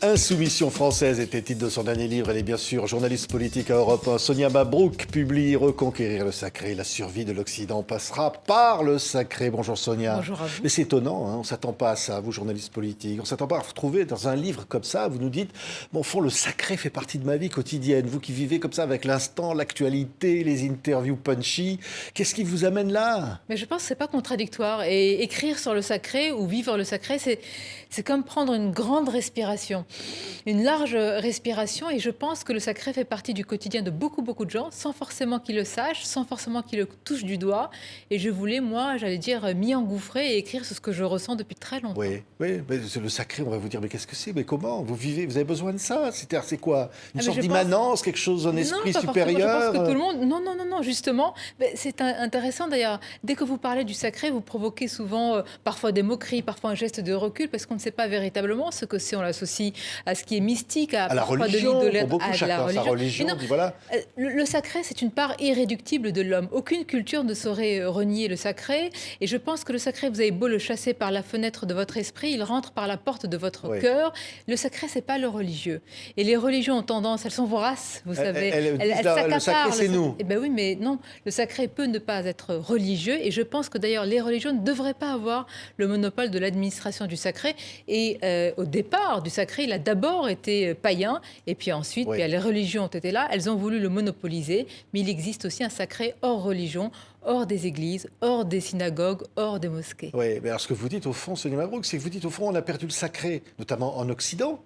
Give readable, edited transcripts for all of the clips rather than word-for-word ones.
Insoumission française était le titre de son dernier livre. Elle est bien sûr journaliste politique à Europe 1. Sonia Mabrouk publie Reconquérir le sacré. La survie de l'Occident passera par le sacré. Bonjour Sonia. Bonjour à vous. Mais c'est étonnant, hein, on ne s'attend pas à ça, vous journaliste politique. On ne s'attend pas à vous retrouver dans un livre comme ça. Vous nous dites, bon, au fond, le sacré fait partie de ma vie quotidienne. Vous qui vivez comme ça avec l'instant, l'actualité, les interviews punchy. Qu'est-ce qui vous amène là? Mais je pense que ce n'est pas contradictoire. Et écrire sur le sacré ou vivre le sacré, c'est comme prendre une grande respiration. Une large respiration, et je pense que le sacré fait partie du quotidien de beaucoup de gens, sans forcément qu'ils le sachent, sans forcément qu'ils le touchent du doigt. Et je voulais, moi, j'allais dire, m'y engouffrer et écrire sur ce que je ressens depuis très longtemps. Oui, mais le sacré, on va vous dire, mais qu'est-ce que c'est? Mais comment? Vous vivez, vous avez besoin de ça? C'est quoi? Une sorte d'immanence, quelque chose, un esprit supérieur? Je pense que tout le monde... Non, justement. C'est intéressant d'ailleurs. Dès que vous parlez du sacré, vous provoquez souvent, parfois des moqueries, parfois un geste de recul, parce qu'on ne sait pas véritablement ce que c'est. On l'associe à ce qui est mystique, à la religion, pour beaucoup, chacun sa religion. Non, dit, voilà. Le sacré, c'est une part irréductible de l'homme. Aucune culture ne saurait renier le sacré. Et je pense que le sacré, vous avez beau le chasser par la fenêtre de votre esprit, il rentre par la porte de votre cœur. Le sacré, c'est pas le religieux. Et les religions ont tendance, elles sont voraces, vous savez. Elles s'accaparent. Le sacré, c'est nous. Eh ben oui, mais non, le sacré peut ne pas être religieux. Et je pense que d'ailleurs, les religions ne devraient pas avoir le monopole de l'administration du sacré. Et au départ du sacré, il a d'abord été païen. Et puis ensuite, les religions ont été là. Elles ont voulu le monopoliser. Mais il existe aussi un sacré hors religion, hors des églises, hors des synagogues, hors des mosquées. Oui, mais alors ce que vous dites au fond, Sonia Mabrouk, c'est que vous dites au fond, on a perdu le sacré, notamment en Occident.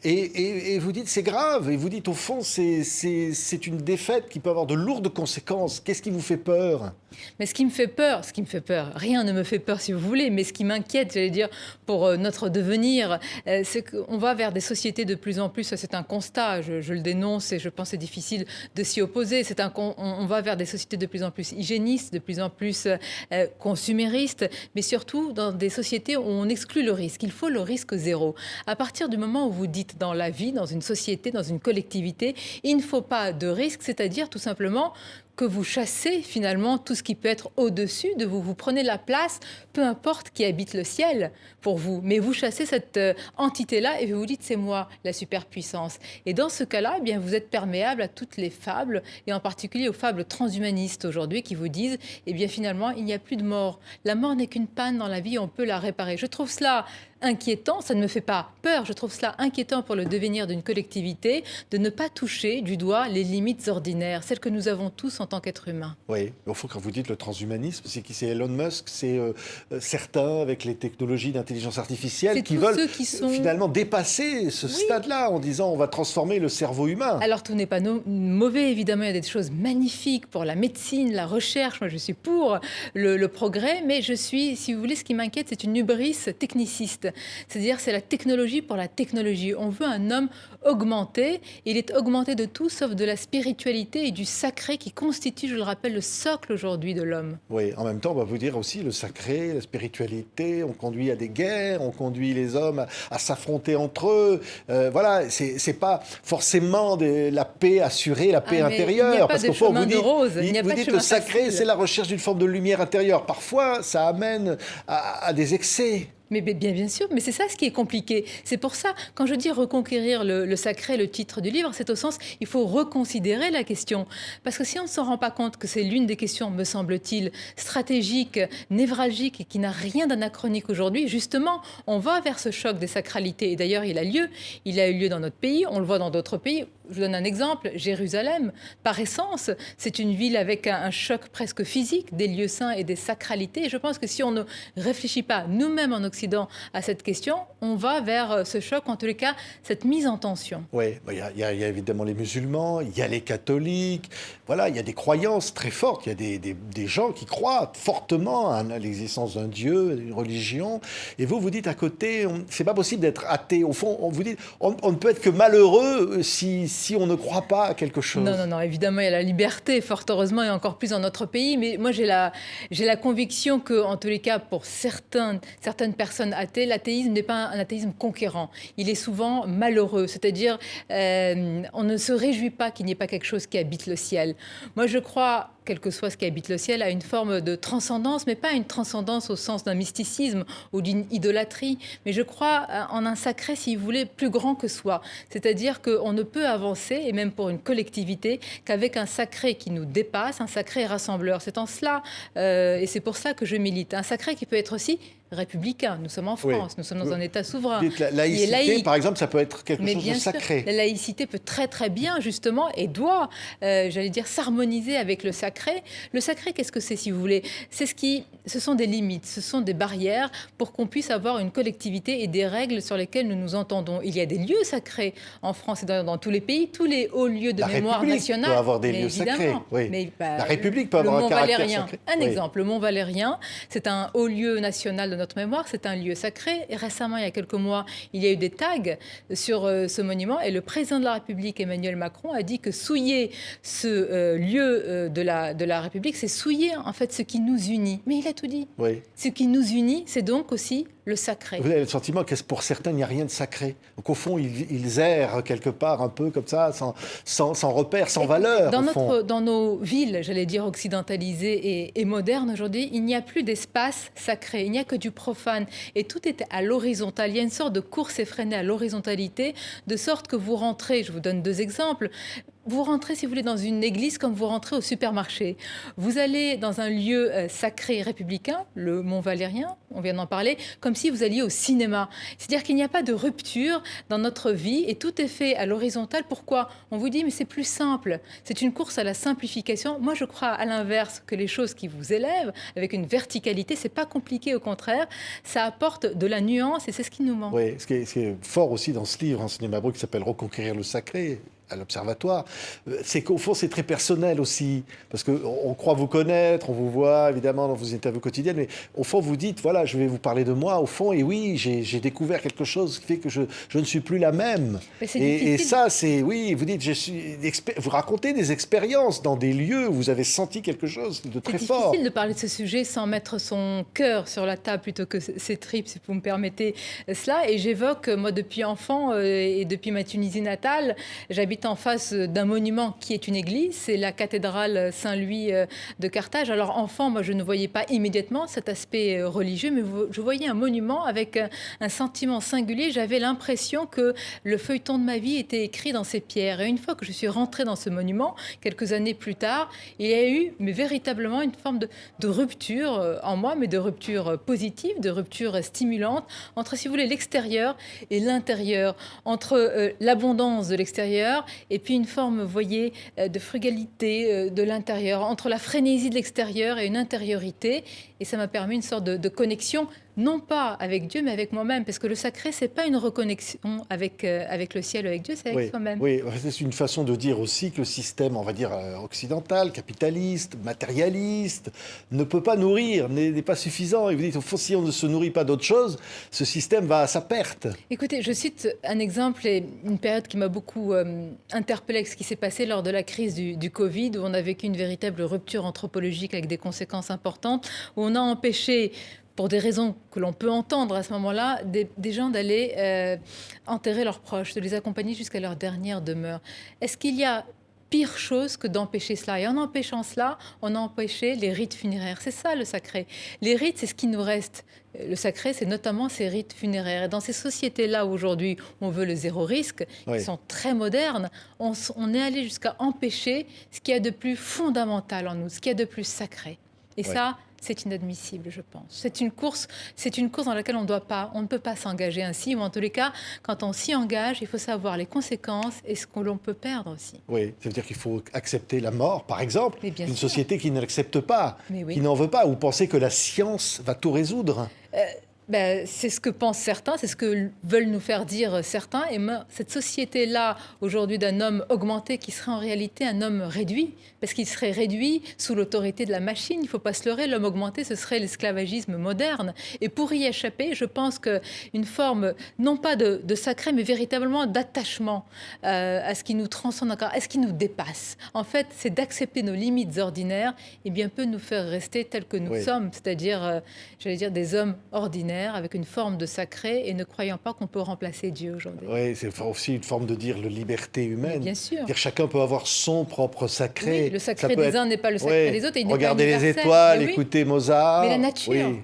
Et vous dites c'est grave, et vous dites au fond c'est une défaite qui peut avoir de lourdes conséquences. Qu'est-ce qui vous fait peur? Mais ce qui me fait peur, rien ne me fait peur si vous voulez, mais ce qui m'inquiète, j'allais dire, pour notre devenir, c'est qu'on va vers des sociétés de plus en plus, c'est un constat, je le dénonce et je pense que c'est difficile de s'y opposer, on va vers des sociétés de plus en plus hygiénistes, de plus en plus consuméristes, mais surtout dans des sociétés où on exclut le risque. Il faut le risque zéro. À partir du moment où vous dites dans la vie, dans une société, dans une collectivité, il ne faut pas de risque, c'est-à-dire tout simplement que vous chassez finalement tout ce qui peut être au-dessus de vous. Vous prenez la place, peu importe qui habite le ciel pour vous, mais vous chassez cette entité-là et vous vous dites c'est moi la superpuissance. Et dans ce cas-là, eh bien, vous êtes perméable à toutes les fables et en particulier aux fables transhumanistes aujourd'hui qui vous disent eh bien finalement il n'y a plus de mort. La mort n'est qu'une panne dans la vie, on peut la réparer. Je trouve cela inquiétant, ça ne me fait pas peur, je trouve cela inquiétant pour le devenir d'une collectivité de ne pas toucher du doigt les limites ordinaires, celles que nous avons tous en tant qu'êtres humains. Oui, au fond, quand vous dites le transhumanisme, c'est qui? C'est Elon Musk, c'est certains avec les technologies d'intelligence artificielle qui veulent finalement dépasser ce stade-là en disant on va transformer le cerveau humain. Alors tout n'est pas mauvais, évidemment, il y a des choses magnifiques pour la médecine, la recherche, moi je suis pour le progrès, mais je suis, si vous voulez, ce qui m'inquiète, c'est une hubris techniciste. C'est-à-dire c'est la technologie pour la technologie. On veut un homme augmenté. Il est augmenté de tout sauf de la spiritualité et du sacré qui constitue, je le rappelle, le socle aujourd'hui de l'homme. Oui, en même temps, on va vous dire aussi le sacré, la spiritualité, on conduit à des guerres, on conduit les hommes à s'affronter entre eux. Voilà, c'est pas forcément la paix assurée, la paix intérieure. Parce qu'au fond, vous dites le sacré, c'est la recherche d'une forme de lumière intérieure. Parfois, ça amène à des excès. Mais bien sûr, mais c'est ça ce qui est compliqué. C'est pour ça, quand je dis reconquérir le sacré, le titre du livre, c'est au sens, il faut reconsidérer la question. Parce que si on ne s'en rend pas compte que c'est l'une des questions, me semble-t-il, stratégiques, névralgiques et qui n'a rien d'anachronique aujourd'hui, justement, on va vers ce choc des sacralités. Et d'ailleurs, il a eu lieu dans notre pays, on le voit dans d'autres pays. Je vous donne un exemple, Jérusalem, par essence, c'est une ville avec un choc presque physique des lieux saints et des sacralités. Et je pense que si on ne réfléchit pas nous-mêmes en Occident à cette question, on va vers ce choc, en tous les cas, cette mise en tension. Oui, il y a évidemment les musulmans, il y a les catholiques, voilà, il y a des croyances très fortes, il y a des gens qui croient fortement à l'existence d'un Dieu, d'une religion, et vous dites à côté, c'est pas possible d'être athée. Au fond, on vous dit, on ne peut être que malheureux si on ne croit pas à quelque chose. Non, évidemment, il y a la liberté, fort heureusement, et encore plus dans notre pays, mais moi j'ai la conviction que, en tous les cas, pour certaines personnes athées, l'athéisme n'est pas un athéisme conquérant. Il est souvent malheureux, c'est-à-dire on ne se réjouit pas qu'il n'y ait pas quelque chose qui habite le ciel. Moi, je crois quel que soit ce qui habite le ciel, a une forme de transcendance, mais pas une transcendance au sens d'un mysticisme ou d'une idolâtrie, mais je crois en un sacré, si vous voulez, plus grand que soi. C'est-à-dire qu'on ne peut avancer, et même pour une collectivité, qu'avec un sacré qui nous dépasse, un sacré rassembleur. C'est en cela, et c'est pour ça que je milite, un sacré qui peut être aussi républicain. Nous sommes en France, nous sommes dans un État souverain. La laïcité, laïque, par exemple, ça peut être quelque chose de sacré. Sûr, la laïcité peut très très bien, justement, et doit, j'allais dire, s'harmoniser avec le sacré. Le sacré, qu'est-ce que c'est, si vous voulez? Ce sont des limites, ce sont des barrières pour qu'on puisse avoir une collectivité et des règles sur lesquelles nous nous entendons. Il y a des lieux sacrés en France et dans tous les pays, tous les hauts lieux de mémoire nationale. La République peut avoir des lieux sacrés. Oui. Mais, la République peut avoir un caractère sacré. Un exemple, le Mont Valérien, c'est un haut lieu national de notre mémoire, c'est un lieu sacré. Et récemment, il y a quelques mois, il y a eu des tags sur ce monument et le président de la République, Emmanuel Macron, a dit que souiller ce lieu de la République, c'est souiller en fait ce qui nous unit. Mais il a tout dit. Oui. Ce qui nous unit, c'est donc aussi le sacré. Vous avez le sentiment que pour certains, il n'y a rien de sacré. Donc au fond, ils errent quelque part un peu comme ça, sans repère, sans valeur. Dans nos villes, j'allais dire occidentalisées et modernes aujourd'hui, il n'y a plus d'espace sacré, il n'y a que du profane. Et tout est à l'horizontale. Il y a une sorte de course effrénée à l'horizontalité, de sorte que vous rentrez, je vous donne 2 exemples, vous rentrez, si vous voulez, dans une église comme vous rentrez au supermarché. Vous allez dans un lieu sacré républicain, le Mont Valérien, on vient d'en parler, comme si vous alliez au cinéma. C'est-à-dire qu'il n'y a pas de rupture dans notre vie et tout est fait à l'horizontale. Pourquoi? On vous dit, mais c'est plus simple. C'est une course à la simplification. Moi, je crois à l'inverse, que les choses qui vous élèvent, avec une verticalité, c'est pas compliqué, au contraire. Ça apporte de la nuance et c'est ce qui nous manque. Oui, ce qui est fort aussi dans ce livre, Enseignement Mabrouk, qui s'appelle Reconquérir le sacré, à l'Observatoire, c'est qu'au fond, c'est très personnel aussi. Parce qu'on croit vous connaître, on vous voit évidemment dans vos interviews quotidiennes, mais au fond, vous dites, voilà, je vais vous parler de moi, au fond, et oui, j'ai découvert quelque chose qui fait que je ne suis plus la même. Et ça, c'est, oui, vous dites, vous racontez des expériences dans des lieux où vous avez senti quelque chose de très fort. C'est difficile de parler de ce sujet sans mettre son cœur sur la table plutôt que ses tripes, si vous me permettez cela. Et j'évoque, moi, depuis enfant et depuis ma Tunisie natale, j'habite en face d'un monument qui est une église, c'est la cathédrale Saint-Louis de Carthage. Alors enfant, moi je ne voyais pas immédiatement cet aspect religieux, mais je voyais un monument avec un sentiment singulier. J'avais l'impression que le feuilleton de ma vie était écrit dans ces pierres. Et une fois que je suis rentrée dans ce monument, quelques années plus tard, il y a eu mais véritablement une forme de rupture en moi, mais de rupture positive, de rupture stimulante entre, si vous voulez, l'extérieur et l'intérieur, entre l'abondance de l'extérieur et puis une forme, vous voyez, de frugalité de l'intérieur, entre la frénésie de l'extérieur et une intériorité. Et ça m'a permis une sorte de connexion, non pas avec Dieu, mais avec moi-même. Parce que le sacré, ce n'est pas une reconnexion avec le ciel, avec Dieu, c'est avec soi-même. Oui, c'est une façon de dire aussi que le système, on va dire, occidental, capitaliste, matérialiste, ne peut pas nourrir, n'est pas suffisant. Et vous dites, au fond, si on ne se nourrit pas d'autre chose, ce système va à sa perte. Écoutez, je cite un exemple et une période qui m'a beaucoup interpellée, ce qui s'est passé lors de la crise du Covid, où on a vécu une véritable rupture anthropologique avec des conséquences importantes, où on a empêché, pour des raisons que l'on peut entendre à ce moment-là, des gens d'aller enterrer leurs proches, de les accompagner jusqu'à leur dernière demeure. Est-ce qu'il y a pire chose que d'empêcher cela? Et en empêchant cela, on a empêché les rites funéraires. C'est ça le sacré. Les rites, c'est ce qui nous reste. Le sacré, c'est notamment ces rites funéraires. Et dans ces sociétés-là, aujourd'hui, on veut le zéro risque, qui sont très modernes, on est allé jusqu'à empêcher ce qu'il y a de plus fondamental en nous, ce qu'il y a de plus sacré. Et ça, c'est inadmissible, je pense. C'est une course dans laquelle on ne peut pas s'engager ainsi, ou en tous les cas, quand on s'y engage, il faut savoir les conséquences et ce que l'on peut perdre aussi. Oui, ça veut dire qu'il faut accepter la mort, par exemple, d'une société qui ne l'accepte pas, qui n'en veut pas, ou penser que la science va tout résoudre. C'est ce que pensent certains, c'est ce que veulent nous faire dire certains. Et cette société-là, aujourd'hui, d'un homme augmenté qui serait en réalité un homme réduit, parce qu'il serait réduit sous l'autorité de la machine. Il ne faut pas se leurrer, l'homme augmenté, ce serait l'esclavagisme moderne. Et pour y échapper, je pense qu'une forme, non pas de sacré, mais véritablement d'attachement à ce qui nous transcende encore, à ce qui nous dépasse. En fait, c'est d'accepter nos limites ordinaires et bien peu nous faire rester tels que nous sommes, c'est-à-dire, j'allais dire, des hommes ordinaires. ordinaire, avec une forme de sacré, et ne croyant pas qu'on peut remplacer Dieu aujourd'hui. Oui, c'est aussi une forme de dire la liberté humaine. Mais bien sûr. Dire chacun peut avoir son propre sacré. Oui, le sacré des uns n'est pas le sacré des autres. Et il n'est pas regarder les universel. étoiles, Mais oui. écouter Mozart. Mais la nature. Oui.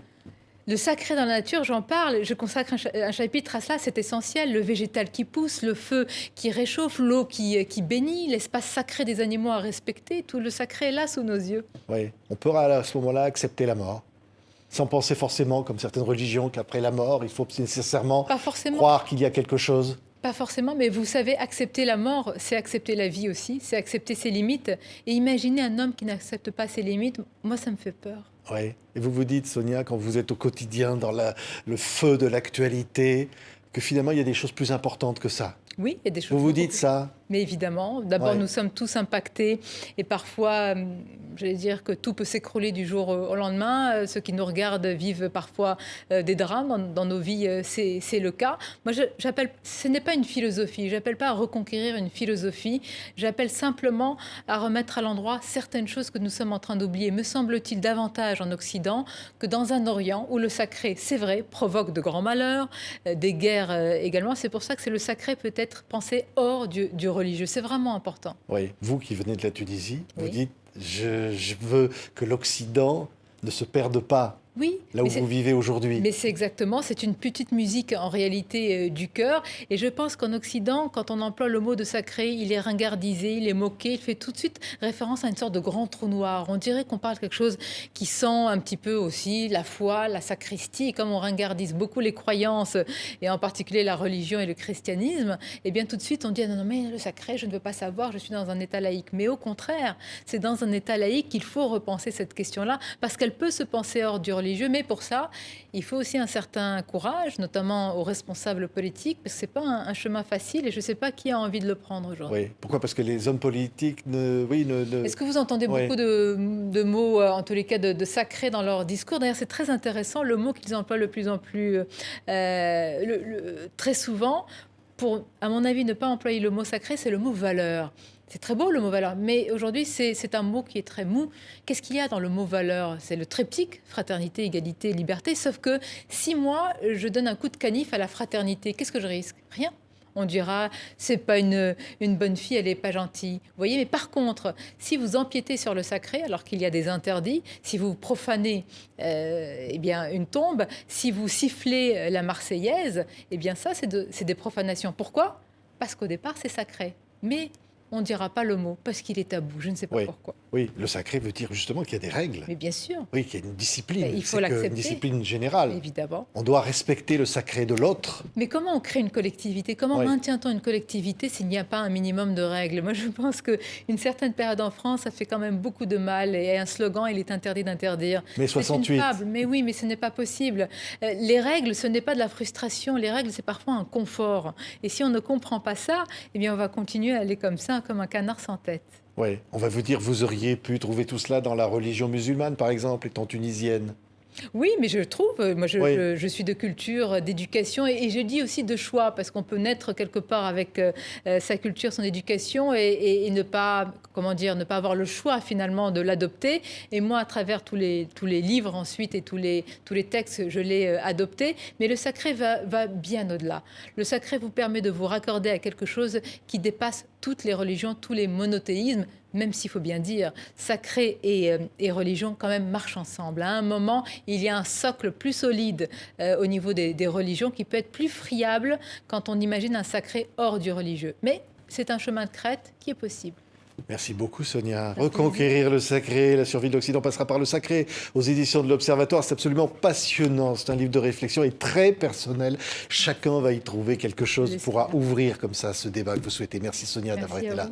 Le sacré dans la nature, j'en parle, je consacre un chapitre à cela, c'est essentiel. Le végétal qui pousse, le feu qui réchauffe, l'eau qui bénit, l'espace sacré des animaux à respecter, tout le sacré est là sous nos yeux. Oui, on peut à ce moment-là accepter la mort, sans penser forcément, comme certaines religions, qu'après la mort, il faut nécessairement croire qu'il y a quelque chose. Pas forcément, mais vous savez, accepter la mort, c'est accepter la vie aussi, c'est accepter ses limites. Et imaginer un homme qui n'accepte pas ses limites, moi, ça me fait peur. Oui. Et vous vous dites, Sonia, quand vous êtes au quotidien dans le feu de l'actualité, que finalement, il y a des choses plus importantes que ça. Oui, il y a des choses. Vous vous dites ça? Mais évidemment, d'abord, nous sommes tous impactés et parfois, j'allais dire que tout peut s'écrouler du jour au lendemain. Ceux qui nous regardent vivent parfois des drames dans nos vies, c'est le cas. Moi, ce n'est pas une philosophie, j'appelle pas à reconquérir une philosophie, j'appelle simplement à remettre à l'endroit certaines choses que nous sommes en train d'oublier. Me semble-t-il davantage en Occident que dans un Orient où le sacré, c'est vrai, provoque de grands malheurs, des guerres également. C'est pour ça que c'est le sacré peut-être pensé hors du religieux. C'est vraiment important. Oui, vous qui venez de la Tunisie, vous dites je veux que l'Occident ne se perde pas. Oui, là où vous vivez aujourd'hui. Mais c'est exactement, c'est une petite musique en réalité du cœur. Et je pense qu'en Occident, quand on emploie le mot de sacré, il est ringardisé, il est moqué, il fait tout de suite référence à une sorte de grand trou noir. On dirait qu'on parle de quelque chose qui sent un petit peu aussi la foi, la sacristie. Et comme on ringardise beaucoup les croyances, et en particulier la religion et le christianisme, eh bien tout de suite on dit ah non mais le sacré, je ne veux pas savoir, je suis dans un état laïque. Mais au contraire, c'est dans un état laïque qu'il faut repenser cette question-là, parce qu'elle peut se penser hors du religieux, mais pour ça, il faut aussi un certain courage, notamment aux responsables politiques, parce que ce n'est pas un chemin facile et je ne sais pas qui a envie de le prendre aujourd'hui. Oui. Pourquoi? Parce que les hommes politiques ne... Est-ce que vous entendez beaucoup de mots, en tous les cas de sacré dans leur discours? D'ailleurs, c'est très intéressant, le mot qu'ils emploient de plus en plus, très souvent, pour, à mon avis, ne pas employer le mot sacré, c'est le mot valeur. C'est très beau le mot valeur, mais aujourd'hui c'est un mot qui est très mou. Qu'est-ce qu'il y a dans le mot valeur? C'est le triptyque, fraternité, égalité, liberté, sauf que si moi je donne un coup de canif à la fraternité, qu'est-ce que je risque? Rien. On dira, c'est pas une bonne fille, elle est pas gentille. Vous voyez, mais par contre, si vous empiétez sur le sacré, alors qu'il y a des interdits, si vous profanez eh bien, une tombe, si vous sifflez la Marseillaise, eh bien ça, c'est des profanations. Pourquoi? Parce qu'au départ, c'est sacré. Mais on ne dira pas le mot, parce qu'il est tabou. Je ne sais pas pourquoi. Oui, le sacré veut dire justement qu'il y a des règles. Mais bien sûr. Oui, qu'il y a une discipline. Il faut l'accepter. Une discipline générale. Évidemment. On doit respecter le sacré de l'autre. Mais comment on crée une collectivité? Comment maintient-on une collectivité s'il n'y a pas un minimum de règles? Moi, je pense qu'une certaine période en France, ça fait quand même beaucoup de mal. Et un slogan, il est interdit d'interdire. Mais 68. C'est une fable. Mais oui, mais ce n'est pas possible. Les règles, ce n'est pas de la frustration. Les règles, c'est parfois un confort. Et si on ne comprend pas ça, eh bien, on va continuer à aller comme ça, comme un canard sans tête. Oui, on va vous dire, vous auriez pu trouver tout cela dans la religion musulmane, par exemple, étant tunisienne. Oui, mais je trouve, moi je suis de culture, d'éducation et je dis aussi de choix, parce qu'on peut naître quelque part avec sa culture, son éducation et ne pas, comment dire, ne pas avoir le choix finalement de l'adopter. Et moi, à travers tous les livres ensuite et tous les textes, je l'ai adopté. Mais le sacré va bien au-delà. Le sacré vous permet de vous raccorder à quelque chose qui dépasse toutes les religions, tous les monothéismes, même s'il faut bien dire, sacré et religion quand même marchent ensemble. À un moment, il y a un socle plus solide au niveau des religions qui peut être plus friable quand on imagine un sacré hors du religieux. Mais c'est un chemin de crête qui est possible. Merci beaucoup, Sonia. Reconquérir le sacré, la survie de l'Occident passera par le sacré. Aux éditions de l'Observatoire, c'est absolument passionnant. C'est un livre de réflexion et très personnel. Chacun va y trouver quelque chose, pourra ouvrir comme ça ce débat que vous souhaitez. Merci, Sonia, d'avoir été là.